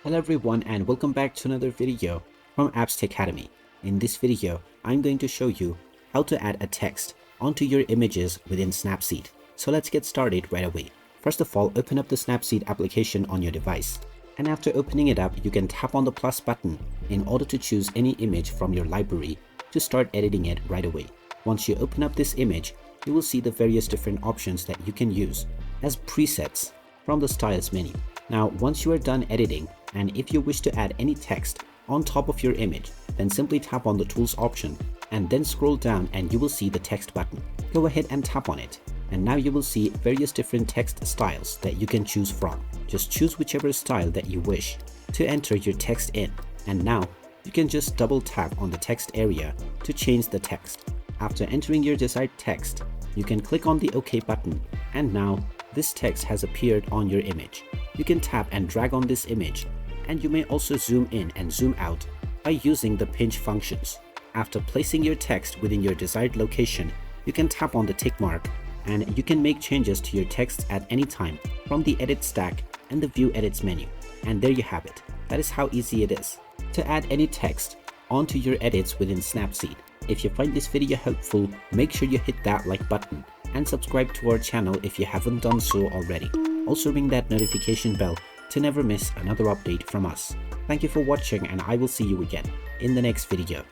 Hello everyone and welcome back to another video from Apps Academy. In this video, I'm going to show you how to add a text onto your images within Snapseed. So let's get started right away. First of all, open up the Snapseed application on your device. And after opening it up, you can tap on the plus button in order to choose any image from your library to start editing it right away. Once you open up this image, you will see the various different options that you can use as presets from the styles menu. Now, once you are done editing, and if you wish to add any text on top of your image, then simply tap on the tools option and then scroll down and you will see the text button. Go ahead and tap on it. And now you will see various different text styles that you can choose from. Just choose whichever style that you wish to enter your text in. And now you can just double tap on the text area to change the text. After entering your desired text, you can click on the OK button and now this text has appeared on your image. You can tap and drag on this image, and you may also zoom in and zoom out by using the pinch functions. After placing your text within your desired location, you can tap on the tick mark and you can make changes to your text at any time from the edit stack and the view edits menu. And there you have it. That is how easy it is to add any text onto your edits within Snapseed. If you find this video helpful, make sure you hit that like button and subscribe to our channel if you haven't done so already. Also ring that notification bell to never miss another update from us. Thank you for watching and I will see you again in the next video.